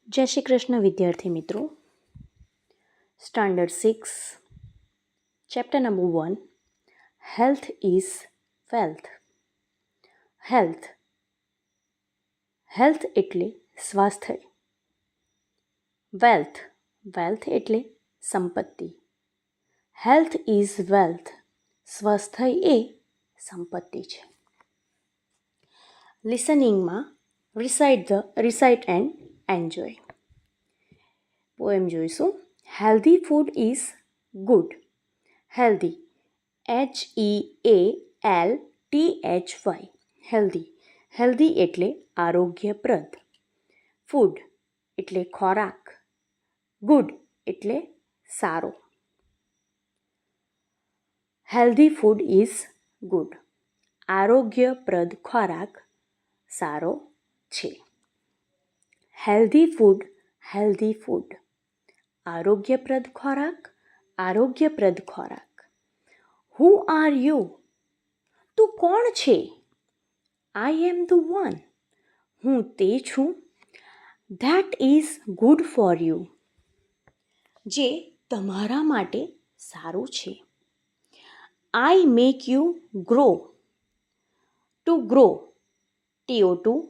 જય શ્રી કૃષ્ણ વિદ્યાર્થી મિત્રો. Standard 6 chapter number 1 health is wealth. Health health એટલે સ્વાસ્થ્ય. વેલ્થ વેલ્થ એટલે સંપત્તિ. હેલ્થ ઇઝ વેલ્થ, સ્વાસ્થ્ય એ સંપત્તિ છે. લિસનિંગમાં રિસાઇટ એન્ડ એન્જોય. પોએમ જોઈશું. Healthy food is good. Healthy HEALTHY healthy. Healthy એટલે આરોગ્યપ્રદ. ફૂડ એટલે ખોરાક. ગુડ એટલે સારો. Healthy food is good. આરોગ્યપ્રદ ખોરાક સારો છે. Healthy food healthy food. આરોગ્યપ્રદ ખોરાક આરોગ્યપ્રદ ખોરાક. Who are you? તું કોણ છે? I am the one. હું તે છું. That is good for you. જે તમારા માટે સારું છે. I make you grow. Two grow TOGROW.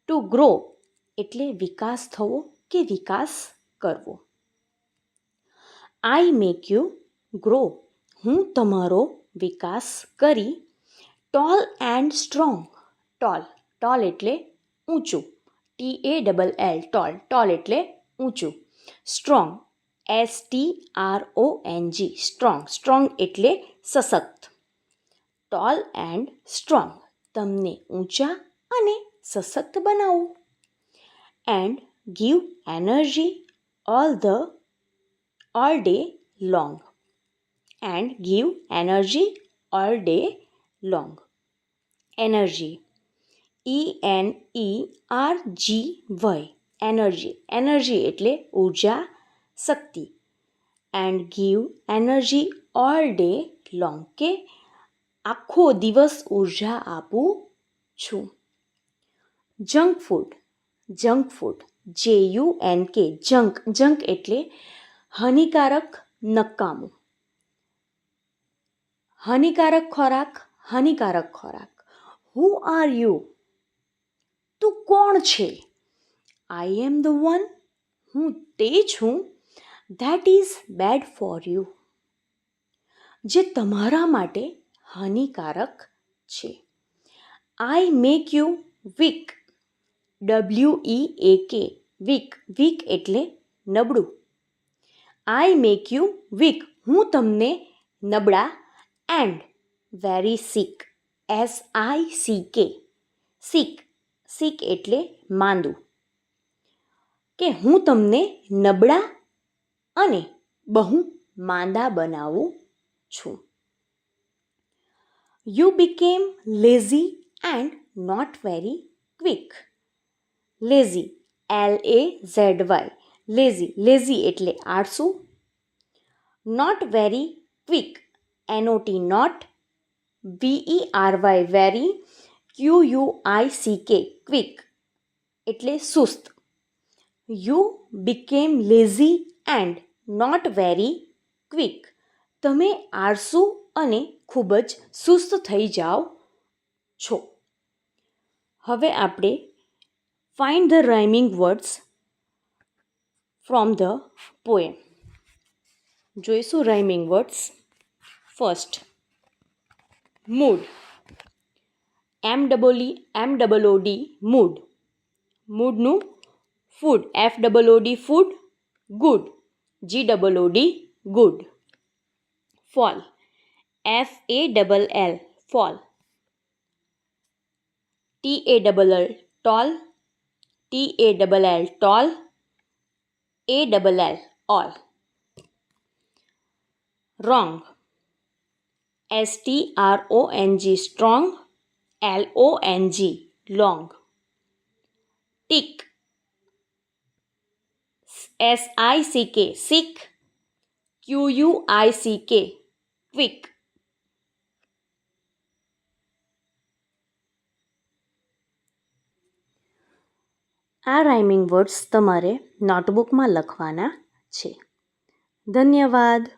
Two grow એટલે વિકાસ થવો કે વિકાસ કરવો. આઈ મેક યુ ગ્રો. હું તમારો વિકાસ કરી. Tall and strong. ટોલ એટલે ઊંચું. TALL toll. ટોલ એટલે ઊંચું. Strong STRONG strong. સ્ટ્રોંગ એટલે સશક્ત. ટોલ એન્ડ સ્ટ્રોંગ તમને ઊંચા અને સશક્ત બનાવો. And give energy all day long. And give energy all day long. Energy ENERGY energy. Energy એટલે ઉર્જા, શક્તિ. And give energy all day long કે આખો દિવસ ઉર્જા આપું છું. જંક ફૂડ JUNK જંક એટલે હાનિકારક, નકામું. હાનિકારક ખોરાક. Who are you? તું કોણ છે? I am the one. હું તે છું. That is bad for you. જે તમારા માટે હાનિકારક છે. I make you weak. WEAK weak એટલે નબળું. I make you weak. હું તમને નબળા. And very sick SICK sick એટલે માંદું. કે હું તમને નબળા અને બહુ માંદા બનાવું છું. You became lazy and not very quick. Lazy LAZY lazy એટલે આળસુ. Not very quick NOT VERY QUICK quick એટલે સુસ્ત. You became lazy and not very quick. તમે આળસુ અને ખૂબ જ સુસ્ત થઈ જાઓ છો. હવે આપણે find the rhyming words from the poem. જોઈશું rhyming words. First mood. MOOD mood. મૂડનું food FOOD food. Good GOOD good. Fall FALL fall. TALL tall. TALL ALL all. Wrong STRONG strong. LONG long. Tick SICK sick. QUICK quick. આ rhyming words તમારે નોટબુકમાં લખવાના છે. ધન્યવાદ.